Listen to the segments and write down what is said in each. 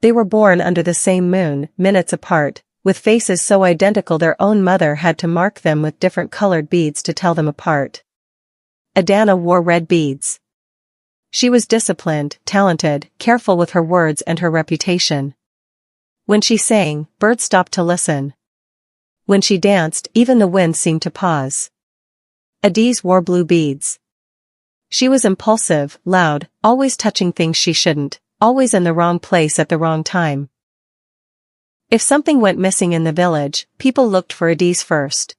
They were born under the same moon, minutes apart, with faces so identical their own mother had to mark them with different colored beads to tell them apart. Adana wore red beads. She was disciplined, talented, careful with her words and her reputation. When she sang, birds stopped to listen. When she danced, even the wind seemed to pause. Adiz wore blue beads. She was impulsive, loud, always touching things she shouldn't, always in the wrong place at the wrong time. If something went missing in the village, people looked for Adiz first.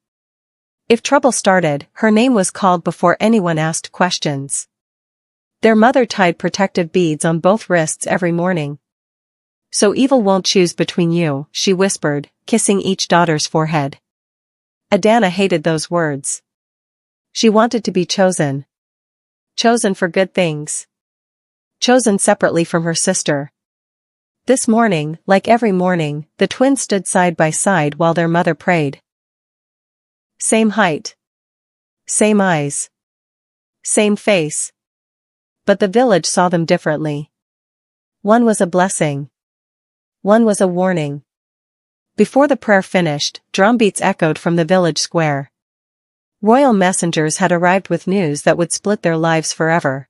If trouble started, her name was called before anyone asked questions. Their mother tied protective beads on both wrists every morning. "So evil won't choose between you," she whispered, kissing each daughter's forehead. Adana hated those words. She wanted to be chosen. Chosen for good things. Chosen separately from her sister. This morning, like every morning, the twins stood side by side while their mother prayed. Same height. Same eyes. Same face. But the village saw them differently. One was a blessing. One was a warning. Before the prayer finished, drumbeats echoed from the village square. Royal messengers had arrived with news that would split their lives forever.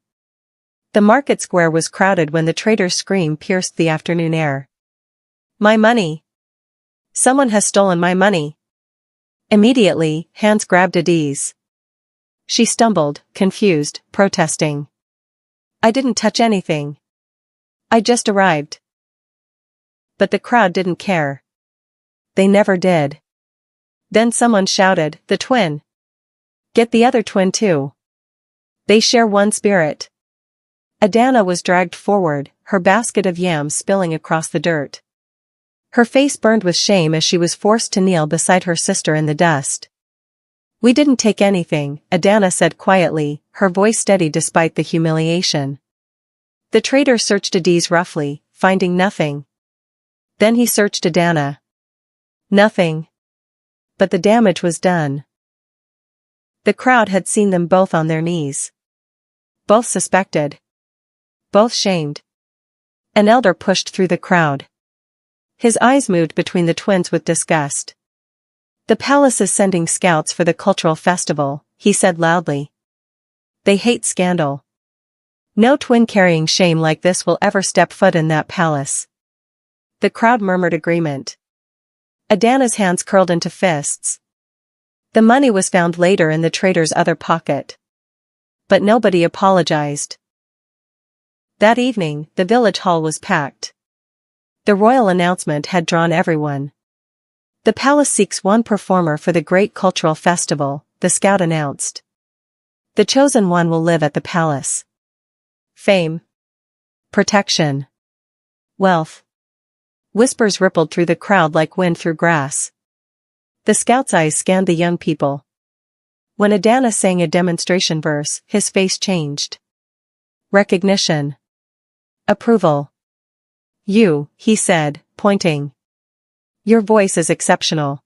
The market square was crowded when the trader's scream pierced the afternoon air. "My money! Someone has stolen my money!" Immediately, hands grabbed Adiz. She stumbled, confused, protesting. "I didn't touch anything. I just arrived." But the crowd didn't care. They never did. Then someone shouted, "The twin! Get the other twin too. They share one spirit." Adana was dragged forward, her basket of yams spilling across the dirt. Her face burned with shame as she was forced to kneel beside her sister in the dust. "We didn't take anything," Adana said quietly, her voice steady despite the humiliation. The trader searched Adiz roughly, finding nothing. Then he searched Adana. Nothing. But the damage was done. The crowd had seen them both on their knees. Both suspected. Both shamed. An elder pushed through the crowd. His eyes moved between the twins with disgust. "The palace is sending scouts for the cultural festival," he said loudly. "They hate scandal. No twin carrying shame like this will ever step foot in that palace." The crowd murmured agreement. Adana's hands curled into fists. The money was found later in the trader's other pocket. But nobody apologized. That evening, the village hall was packed. The royal announcement had drawn everyone. "The palace seeks one performer for the great cultural festival," the scout announced. "The chosen one will live at the palace. Fame. Protection. Wealth." Whispers rippled through the crowd like wind through grass. The scout's eyes scanned the young people. When Adana sang a demonstration verse, his face changed. Recognition. Approval. "You," he said, pointing. "Your voice is exceptional."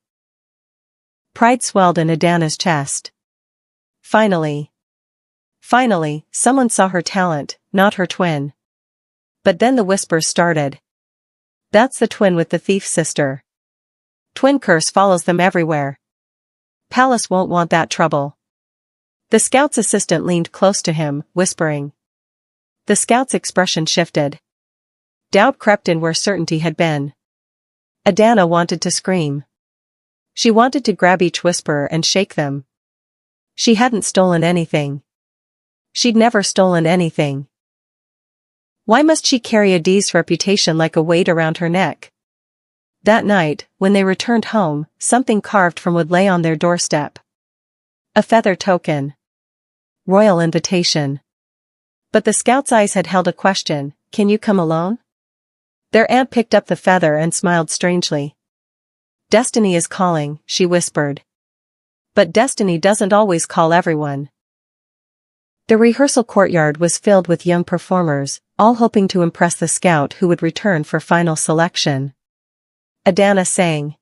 Pride swelled in Adana's chest. Finally, someone saw her talent, not her twin. But then the whispers started. "That's the twin with the thief sister. Twin curse follows them everywhere. Palace won't want that trouble." The scout's assistant leaned close to him, whispering. The scout's expression shifted. Doubt crept in where certainty had been. Adana wanted to scream. She wanted to grab each whisperer and shake them. She hadn't stolen anything. She'd never stolen anything. Why must she carry Adiz's reputation like a weight around her neck? That night, when they returned home, something carved from wood lay on their doorstep. A feather token. Royal invitation. But the scout's eyes had held a question, "Can you come alone?" Their aunt picked up the feather and smiled strangely. "Destiny is calling," she whispered. But destiny doesn't always call everyone. The rehearsal courtyard was filled with young performers, all hoping to impress the scout who would return for final selection. Adana sang.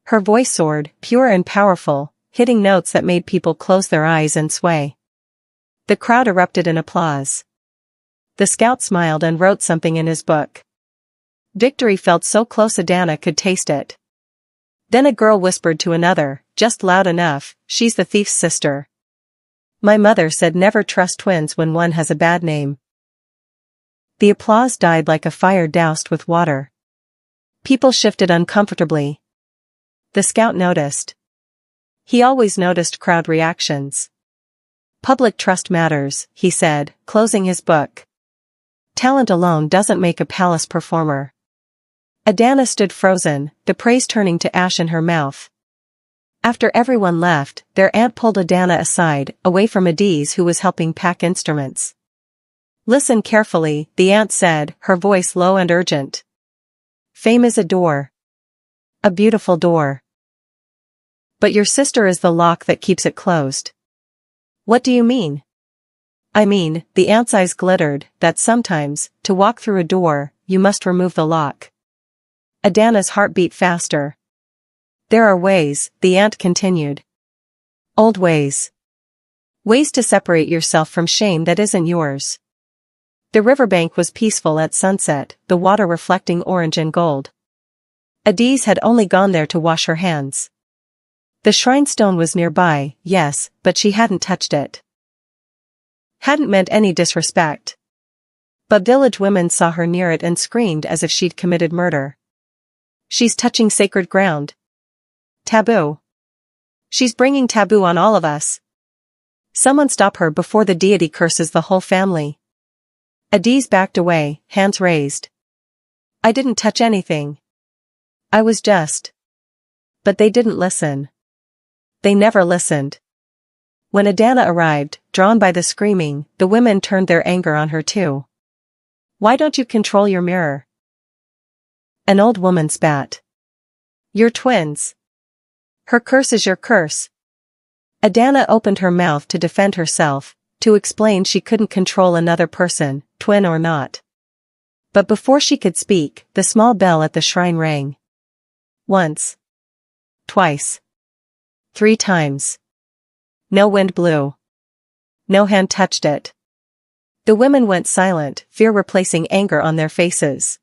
Her voice soared, pure and powerful, hitting notes that made people close their eyes and sway. The crowd erupted in applause. The scout smiled and wrote something in his book. Victory felt so close Adana could taste it. Then a girl whispered to another, just loud enough, "She's the thief's sister." My mother said never trust twins when one has a bad name. The applause died like a fire doused with water. People shifted uncomfortably. The scout noticed. He always noticed crowd reactions. "Public trust matters," he said, closing his book. "Talent alone doesn't make a palace performer." Adana stood frozen, the praise turning to ash in her mouth. After everyone left, their aunt pulled Adana aside, away from Adiz who was helping pack instruments. "Listen carefully," the aunt said, her voice low and urgent. "Fame is a door. A beautiful door. But your sister is the lock that keeps it closed." "What do you mean?" "I mean," the aunt's eyes glittered, "that sometimes, to walk through a door, you must remove the lock." Adana's heart beat faster. "There are ways," the aunt continued. "Old ways. Ways to separate yourself from shame that isn't yours." The riverbank was peaceful at sunset, the water reflecting orange and gold. Adiz had only gone there to wash her hands. The shrine stone was nearby, yes, but she hadn't touched it. Hadn't meant any disrespect. But village women saw her near it and screamed as if she'd committed murder. "She's touching sacred ground. Taboo. She's bringing taboo on all of us. Someone stop her before the deity curses the whole family." Adiz backed away, hands raised. "I didn't touch anything. I was just..." But they didn't listen. They never listened. When Adana arrived, drawn by the screaming, the women turned their anger on her too. "Why don't you control your mirror?" An old woman spat. "You're twins. Her curse is your curse." Adana opened her mouth to defend herself, to explain she couldn't control another person, twin or not. But before she could speak, the small bell at the shrine rang. Once. Twice. 3 times. No wind blew. No hand touched it. The women went silent, fear replacing anger on their faces.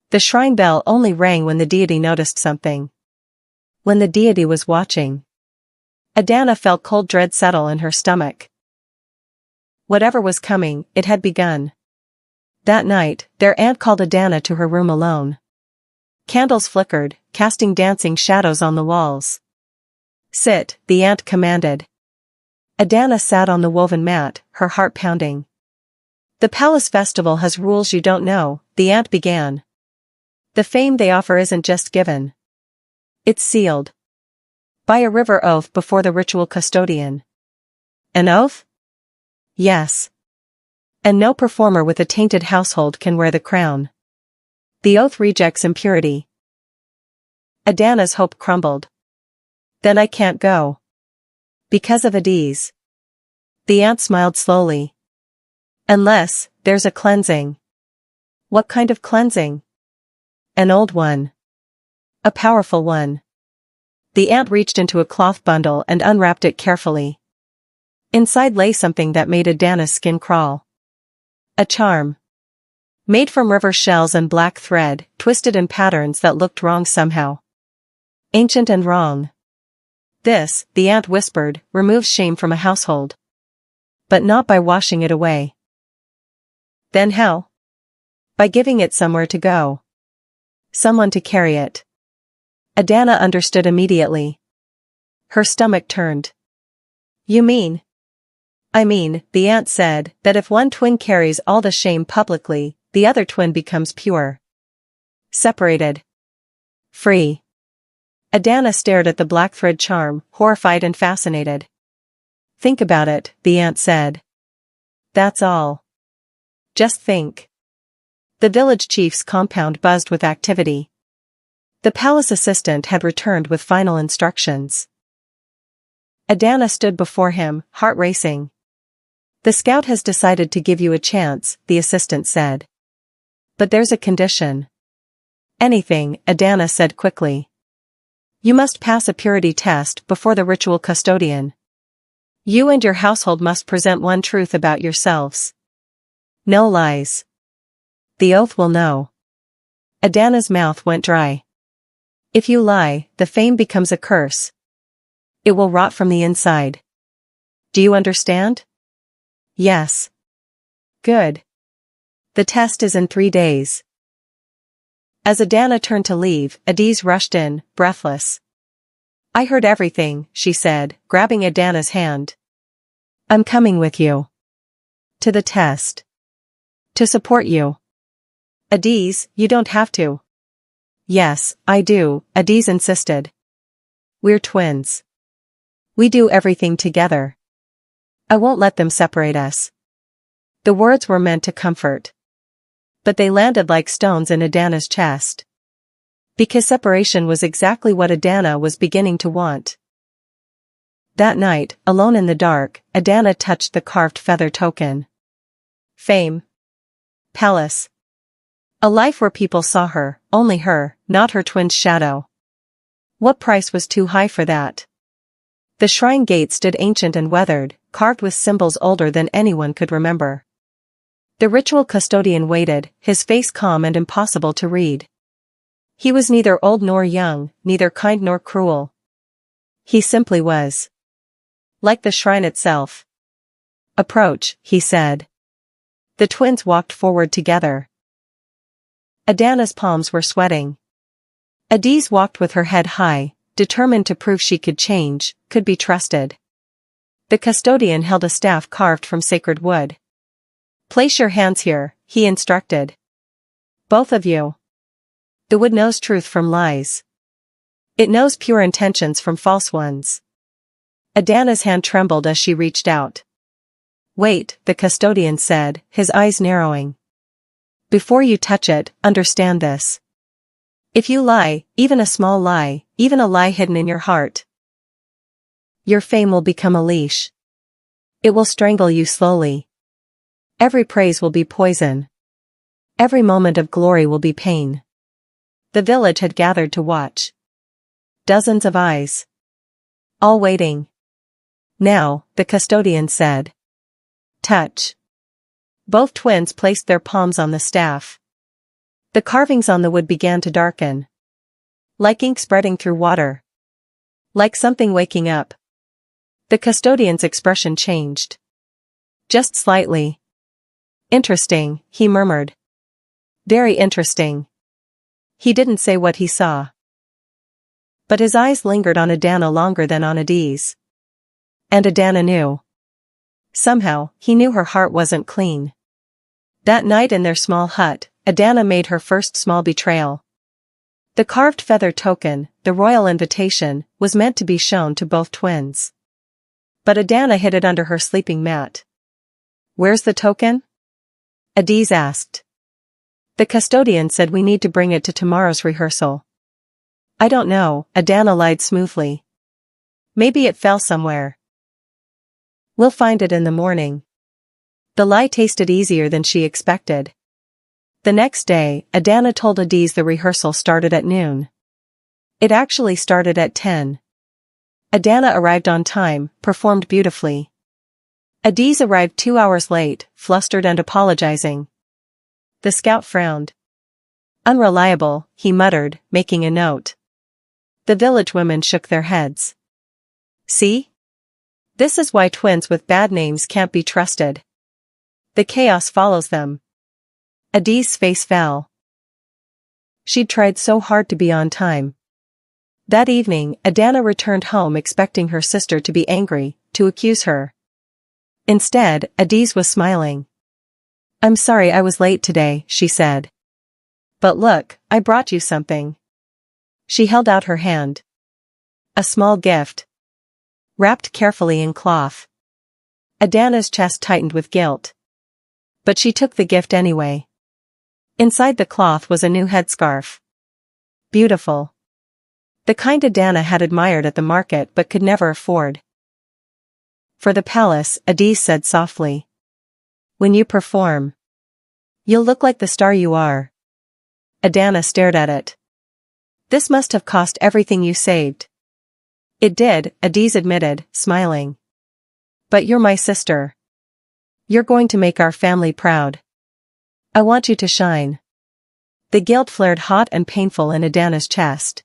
The shrine bell only rang when the deity noticed something. When the deity was watching. Adana felt cold dread settle in her stomach. Whatever was coming, it had begun. That night, their aunt called Adana to her room alone. Candles flickered, casting dancing shadows on the walls. "Sit," the aunt commanded. Adana sat on the woven mat, her heart pounding. "The palace festival has rules you don't know," the aunt began. "The fame they offer isn't just given. It's sealed. By a river oath before the ritual custodian." "An oath?" "Yes. And no performer with a tainted household can wear the crown. The oath rejects impurity." Adana's hope crumbled. "Then I can't go." "Because of Adiz." The aunt smiled slowly. "Unless, there's a cleansing." "What kind of cleansing?" "An old one. A powerful one." The aunt reached into a cloth bundle and unwrapped it carefully. Inside lay something that made Adana's skin crawl. A charm. Made from river shells and black thread, twisted in patterns that looked wrong somehow. Ancient and wrong. "This," the aunt whispered, "removes shame from a household. But not by washing it away." "Then how?" "By giving it somewhere to go. Someone to carry it." Adana understood immediately. Her stomach turned. "You mean?" "I mean," the aunt said, "that if one twin carries all the shame publicly, the other twin becomes pure. Separated. Free." Adana stared at the black thread charm, horrified and fascinated. "Think about it," the aunt said. "That's all. Just think." The village chief's compound buzzed with activity. The palace assistant had returned with final instructions. Adana stood before him, heart racing. "The scout has decided to give you a chance," the assistant said. "But there's a condition." "Anything," Adana said quickly. "You must pass a purity test before the ritual custodian. You and your household must present one truth about yourselves. No lies. The oath will know." Adana's mouth went dry. If you lie, the fame becomes a curse. It will rot from the inside. Do you understand? Yes. Good. The test is in 3 days. As Adana turned to leave, Adiz rushed in, breathless. I heard everything, she said, grabbing Adana's hand. I'm coming with you. To the test. To support you. Adiz, you don't have to. Yes, I do, Adiz insisted. We're twins. We do everything together. I won't let them separate us. The words were meant to comfort. But they landed like stones in Adana's chest. Because separation was exactly what Adana was beginning to want. That night, alone in the dark, Adana touched the carved feather token. Fame. Palace. A life where people saw her, only her, not her twin's shadow. What price was too high for that? The shrine gate stood ancient and weathered, carved with symbols older than anyone could remember. The ritual custodian waited, his face calm and impossible to read. He was neither old nor young, neither kind nor cruel. He simply was. Like the shrine itself. Approach, he said. The twins walked forward together. Adana's palms were sweating. Adiz walked with her head high, determined to prove she could change, could be trusted. The custodian held a staff carved from sacred wood. Place your hands here, he instructed. Both of you. The wood knows truth from lies. It knows pure intentions from false ones. Adana's hand trembled as she reached out. Wait, the custodian said, his eyes narrowing. Before you touch it, understand this. If you lie, even a small lie, even a lie hidden in your heart, your fame will become a leash. It will strangle you slowly. Every praise will be poison. Every moment of glory will be pain. The village had gathered to watch. Dozens of eyes. All waiting. Now, the custodian said. Touch. Both twins placed their palms on the staff. The carvings on the wood began to darken. Like ink spreading through water. Like something waking up. The custodian's expression changed. Just slightly. Interesting, he murmured. Very interesting. He didn't say what he saw. But his eyes lingered on Adana longer than on Adiz. And Adana knew. Somehow, he knew her heart wasn't clean. That night in their small hut, Adana made her first small betrayal. The carved feather token, the royal invitation, was meant to be shown to both twins. But Adana hid it under her sleeping mat. Where's the token? Adiz asked. The custodian said we need to bring it to tomorrow's rehearsal. I don't know, Adana lied smoothly. Maybe it fell somewhere. We'll find it in the morning. The lie tasted easier than she expected. The next day, Adana told Adiz the rehearsal started at noon. It actually started at 10. Adana arrived on time, performed beautifully. Adiz arrived 2 hours late, flustered and apologizing. The scout frowned. Unreliable, he muttered, making a note. The village women shook their heads. See? This is why twins with bad names can't be trusted. The chaos follows them. Adiz's face fell. She'd tried so hard to be on time. That evening, Adana returned home expecting her sister to be angry, to accuse her. Instead, Adiz was smiling. I'm sorry I was late today, she said. But look, I brought you something. She held out her hand. A small gift. Wrapped carefully in cloth. Adana's chest tightened with guilt. But she took the gift anyway. Inside the cloth was a new headscarf. Beautiful. The kind Adana had admired at the market but could never afford. For the palace, Adiz said softly. When you perform, you'll look like the star you are. Adana stared at it. This must have cost everything you saved. It did, Adiz admitted, smiling. But you're my sister. You're going to make our family proud. I want you to shine. The guilt flared hot and painful in Adana's chest.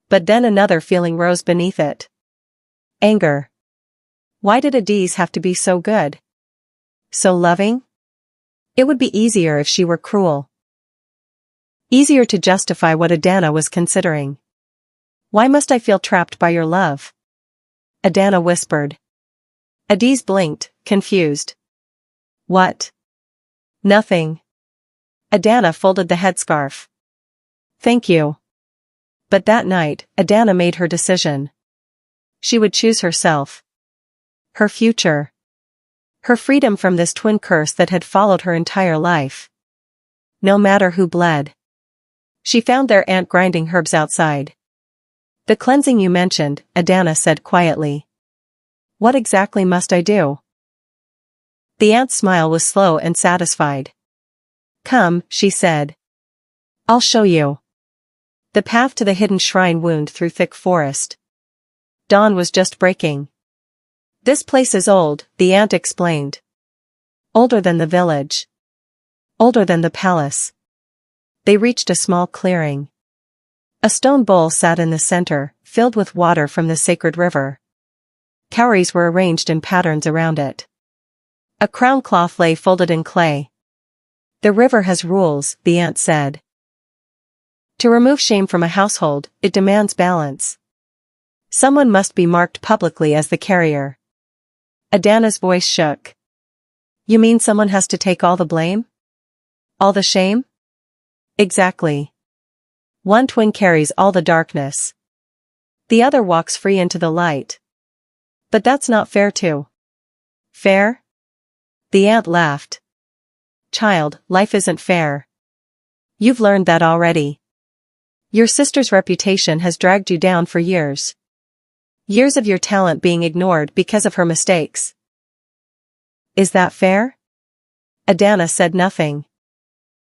But then another feeling rose beneath it. Anger. Why did Adiz have to be so good? So loving? It would be easier if she were cruel. Easier to justify what Adana was considering. Why must I feel trapped by your love? Adana whispered. Adiz blinked, confused. What? Nothing. Adana folded the headscarf. Thank you. But that night, Adana made her decision. She would choose herself. Her future. Her freedom from this twin curse that had followed her entire life. No matter who bled. She found their aunt grinding herbs outside. The cleansing you mentioned, Adana said quietly. What exactly must I do? The aunt's smile was slow and satisfied. Come, she said. I'll show you. The path to the hidden shrine wound through thick forest. Dawn was just breaking. This place is old, the aunt explained. Older than the village. Older than the palace. They reached a small clearing. A stone bowl sat in the center, filled with water from the sacred river. Cowries were arranged in patterns around it. A crown cloth lay folded in clay. The river has rules, the aunt said. To remove shame from a household, it demands balance. Someone must be marked publicly as the carrier. Adana's voice shook. You mean someone has to take all the blame? All the shame? Exactly. One twin carries all the darkness. The other walks free into the light. But that's not fair too. Fair? The aunt laughed. Child, life isn't fair. You've learned that already. Your sister's reputation has dragged you down for years. Years of your talent being ignored because of her mistakes. Is that fair? Adana said nothing.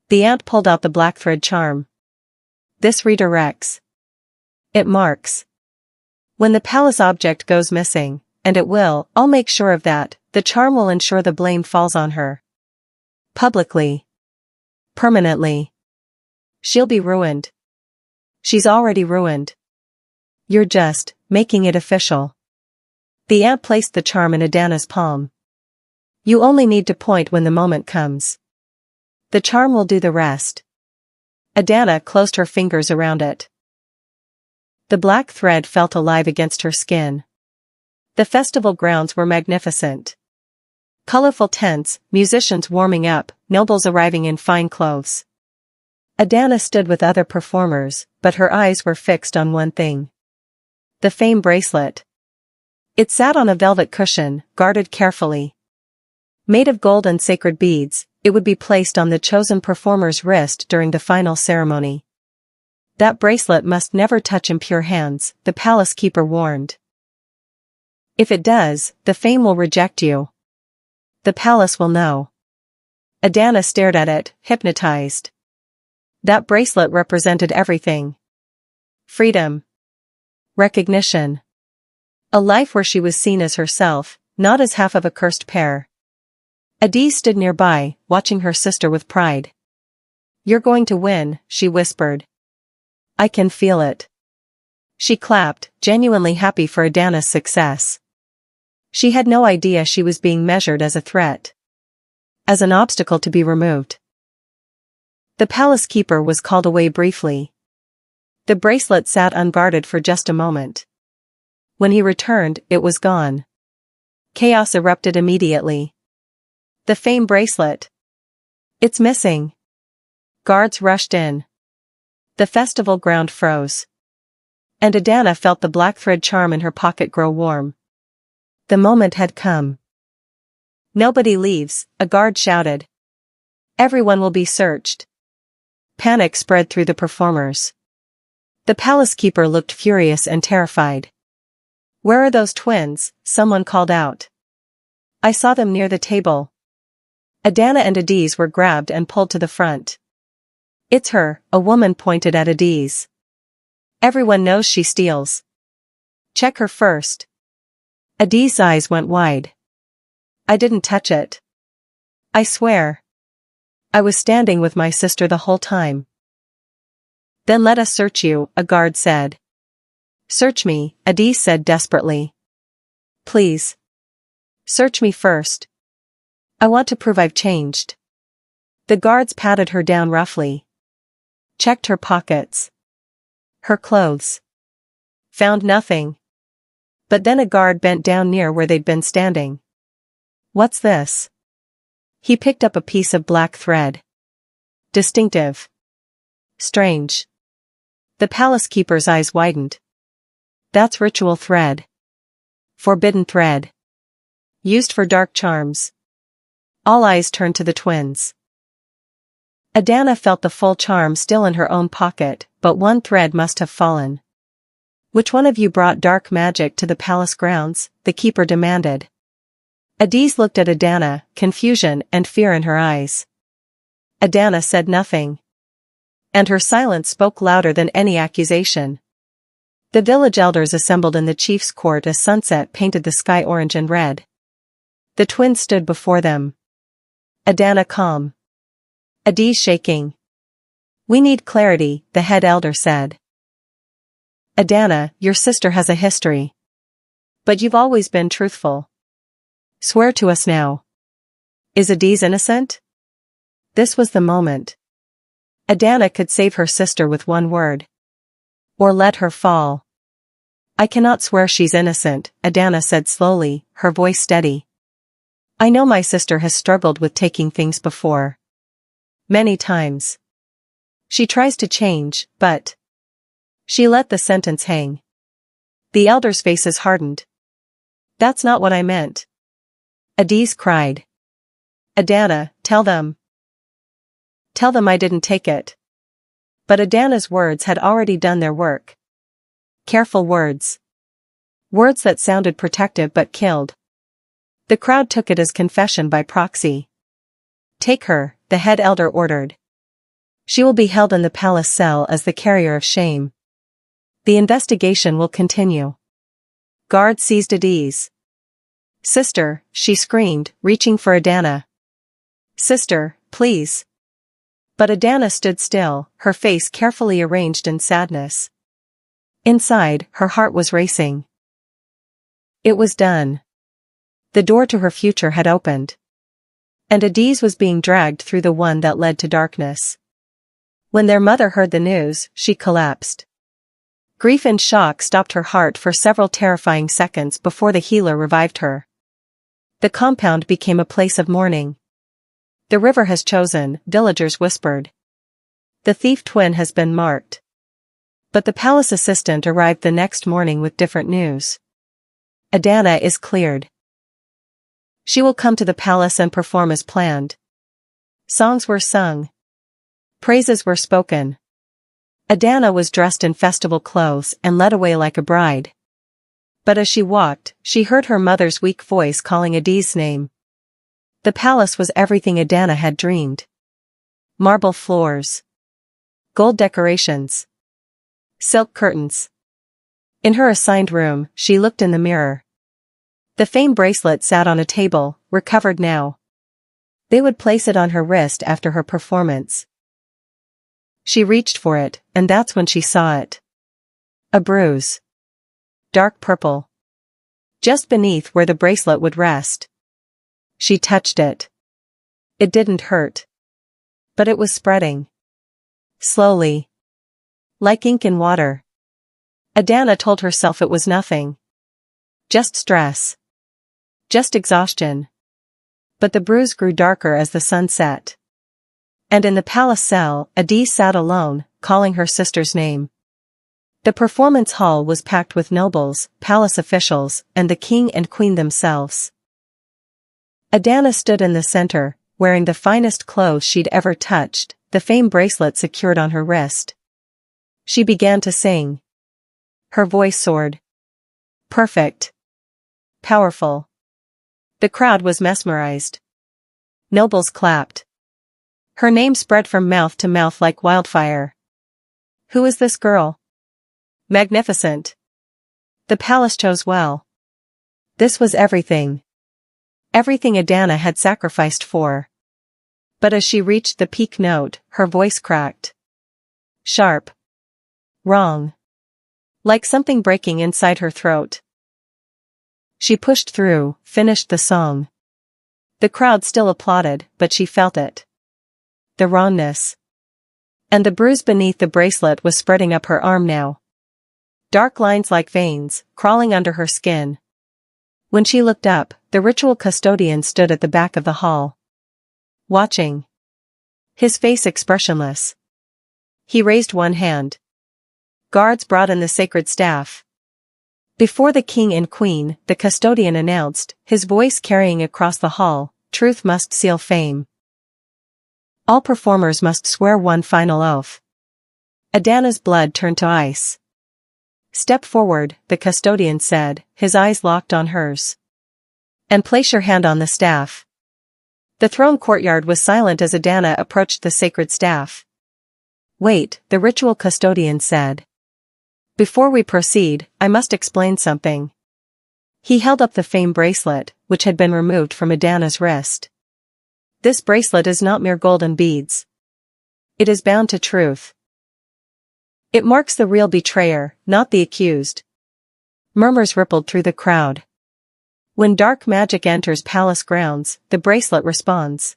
The aunt pulled out the black thread charm. This redirects. It marks. When the palace object goes missing, and it will, I'll make sure of that, the charm will ensure the blame falls on her. Publicly. Permanently. She'll be ruined. She's already ruined. You're just making it official. The aunt placed the charm in Adana's palm. You only need to point when the moment comes. The charm will do the rest. Adana closed her fingers around it. The black thread felt alive against her skin. The festival grounds were magnificent. Colorful tents, musicians warming up, nobles arriving in fine clothes. Adana stood with other performers, but her eyes were fixed on one thing. The fame bracelet. It sat on a velvet cushion, guarded carefully. Made of gold and sacred beads, it would be placed on the chosen performer's wrist during the final ceremony. That bracelet must never touch impure hands, the palace keeper warned. If it does, the fame will reject you. The palace will know. Adana stared at it, hypnotized. That bracelet represented everything. Freedom. Recognition. A life where she was seen as herself, not as half of a cursed pair. Adiz stood nearby, watching her sister with pride. You're going to win, she whispered. I can feel it. She clapped, genuinely happy for Adana's success. She had no idea she was being measured as a threat. As an obstacle to be removed. The palace keeper was called away briefly. The bracelet sat unguarded for just a moment. When he returned, it was gone. Chaos erupted immediately. The fame bracelet. It's missing. Guards rushed in. The festival ground froze. And Adana felt the black thread charm in her pocket grow warm. The moment had come. Nobody leaves, a guard shouted. Everyone will be searched. Panic spread through the performers. The palace keeper looked furious and terrified. Where are those twins? Someone called out. I saw them near the table. Adana and Adiz were grabbed and pulled to the front. It's her, a woman pointed at Adiz. Everyone knows she steals. Check her first. Adiz's eyes went wide. I didn't touch it. I swear. I was standing with my sister the whole time. Then let us search you, a guard said. Search me, Adis said desperately. Please. Search me first. I want to prove I've changed. The guards patted her down roughly. Checked her pockets. Her clothes. Found nothing. But then a guard bent down near where they'd been standing. What's this? He picked up a piece of black thread. Distinctive. Strange. The palace keeper's eyes widened. That's ritual thread. Forbidden thread. Used for dark charms. All eyes turned to the twins. Adana felt the full charm still in her own pocket, but one thread must have fallen. Which one of you brought dark magic to the palace grounds? The keeper demanded. Adis looked at Adana, confusion and fear in her eyes. Adana said nothing. And her silence spoke louder than any accusation. The village elders assembled in the chief's court as sunset painted the sky orange and red. The twins stood before them. Adana calm. Adis shaking. We need clarity, the head elder said. Adana, your sister has a history. But you've always been truthful. Swear to us now. Is Adis innocent? This was the moment. Adana could save her sister with one word. Or let her fall. I cannot swear she's innocent, Adana said slowly, her voice steady. I know my sister has struggled with taking things before. Many times. She tries to change, but... She let the sentence hang. The elders' faces hardened. That's not what I meant. Adis cried. Adana, tell them. Tell them I didn't take it. But Adana's words had already done their work. Careful words. Words that sounded protective but killed. The crowd took it as confession by proxy. Take her, the head elder ordered. She will be held in the palace cell as the carrier of shame. The investigation will continue. Guard seized Adis. Sister, she screamed, reaching for Adana. Sister, please. But Adana stood still, her face carefully arranged in sadness. Inside, her heart was racing. It was done. The door to her future had opened. And Adis was being dragged through the one that led to darkness. When their mother heard the news, she collapsed. Grief and shock stopped her heart for several terrifying seconds before the healer revived her. The compound became a place of mourning. The river has chosen, villagers whispered. The thief twin has been marked. But the palace assistant arrived the next morning with different news. Adana is cleared. She will come to the palace and perform as planned. Songs were sung. Praises were spoken. Adana was dressed in festival clothes and led away like a bride. But as she walked, she heard her mother's weak voice calling Adis's name. The palace was everything Adana had dreamed. Marble floors. Gold decorations. Silk curtains. In her assigned room, she looked in the mirror. The fame bracelet sat on a table, recovered now. They would place it on her wrist after her performance. She reached for it, and that's when she saw it. A bruise. Dark purple. Just beneath where the bracelet would rest. She touched it. It didn't hurt. But it was spreading. Slowly. Like ink in water. Adana told herself it was nothing. Just stress. Just exhaustion. But the bruise grew darker as the sun set. And in the palace cell, Adis sat alone, calling her sister's name. The performance hall was packed with nobles, palace officials, and the king and queen themselves. Adana stood in the center, wearing the finest clothes she'd ever touched, the fame bracelet secured on her wrist. She began to sing. Her voice soared. Perfect. Powerful. The crowd was mesmerized. Nobles clapped. Her name spread from mouth to mouth like wildfire. Who is this girl? Magnificent. The palace chose well. This was everything. Everything Adana had sacrificed for. But as she reached the peak note, her voice cracked. Sharp. Wrong. Like something breaking inside her throat. She pushed through, finished the song. The crowd still applauded, but she felt it. The wrongness. And the bruise beneath the bracelet was spreading up her arm now. Dark lines like veins, crawling under her skin. When she looked up, the ritual custodian stood at the back of the hall. Watching. His face expressionless. He raised one hand. Guards brought in the sacred staff. Before the king and queen, the custodian announced, his voice carrying across the hall, truth must seal fame. All performers must swear one final oath. Adana's blood turned to ice. Step forward, the custodian said, his eyes locked on hers. And place your hand on the staff. The throne courtyard was silent as Adana approached the sacred staff. Wait, the ritual custodian said. Before we proceed, I must explain something. He held up the fame bracelet, which had been removed from Adana's wrist. This bracelet is not mere golden beads. It is bound to truth. It marks the real betrayer, not the accused. Murmurs rippled through the crowd. When dark magic enters palace grounds, the bracelet responds.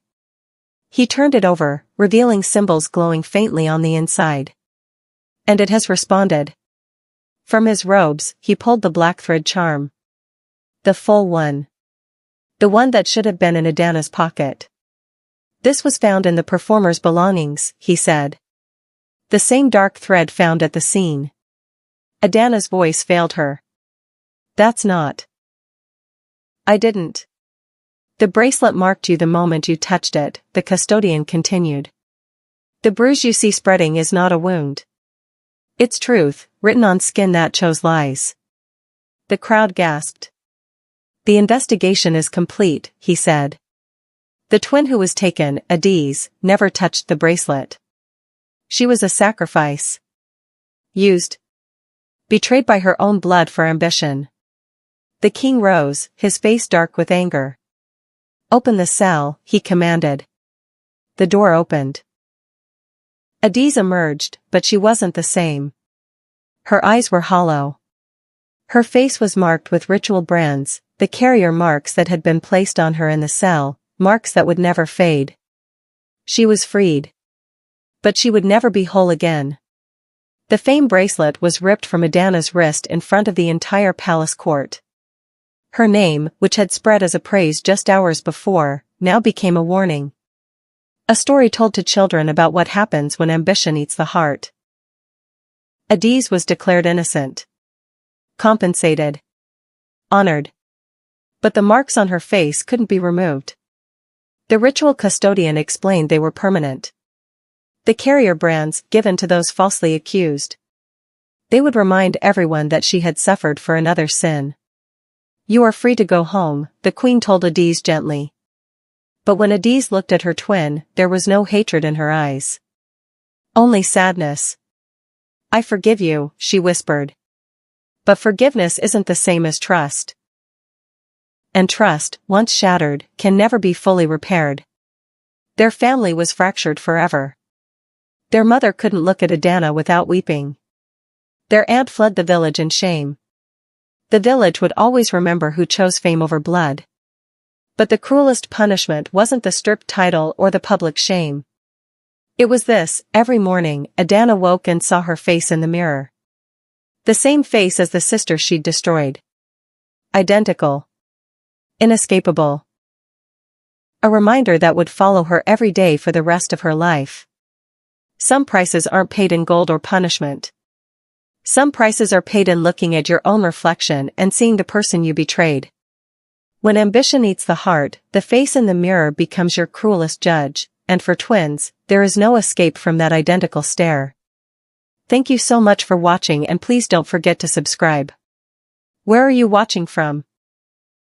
He turned it over, revealing symbols glowing faintly on the inside. And it has responded. From his robes, he pulled the black thread charm. The full one. The one that should have been in Adana's pocket. This was found in the performer's belongings, he said. The same dark thread found at the scene. Adana's voice failed her. That's not. I didn't. The bracelet marked you the moment you touched it, the custodian continued. The bruise you see spreading is not a wound. It's truth, written on skin that chose lies. The crowd gasped. The investigation is complete, he said. The twin who was taken, Adiz, never touched the bracelet. She was a sacrifice. Used. Betrayed by her own blood for ambition. The king rose, his face dark with anger. Open the cell, he commanded. The door opened. Adiz emerged, but she wasn't the same. Her eyes were hollow. Her face was marked with ritual brands, the carrier marks that had been placed on her in the cell, marks that would never fade. She was freed. But she would never be whole again. The fame bracelet was ripped from Adana's wrist in front of the entire palace court. Her name, which had spread as a praise just hours before, now became a warning. A story told to children about what happens when ambition eats the heart. Adiz was declared innocent. Compensated. Honored. But the marks on her face couldn't be removed. The ritual custodian explained they were permanent. The carrier brands given to those falsely accused. They would remind everyone that she had suffered for another sin. You are free to go home, the queen told Adiz gently. But when Adiz looked at her twin, there was no hatred in her eyes. Only sadness. I forgive you, she whispered. But forgiveness isn't the same as trust. And trust, once shattered, can never be fully repaired. Their family was fractured forever. Their mother couldn't look at Adana without weeping. Their aunt fled the village in shame. The village would always remember who chose fame over blood. But the cruelest punishment wasn't the stripped title or the public shame. It was this: every morning, Adana woke and saw her face in the mirror. The same face as the sister she'd destroyed. Identical. Inescapable. A reminder that would follow her every day for the rest of her life. Some prices aren't paid in gold or punishment. Some prices are paid in looking at your own reflection and seeing the person you betrayed. When ambition eats the heart, the face in the mirror becomes your cruelest judge, and for twins, there is no escape from that identical stare. Thank you so much for watching, and please don't forget to subscribe. Where are you watching from?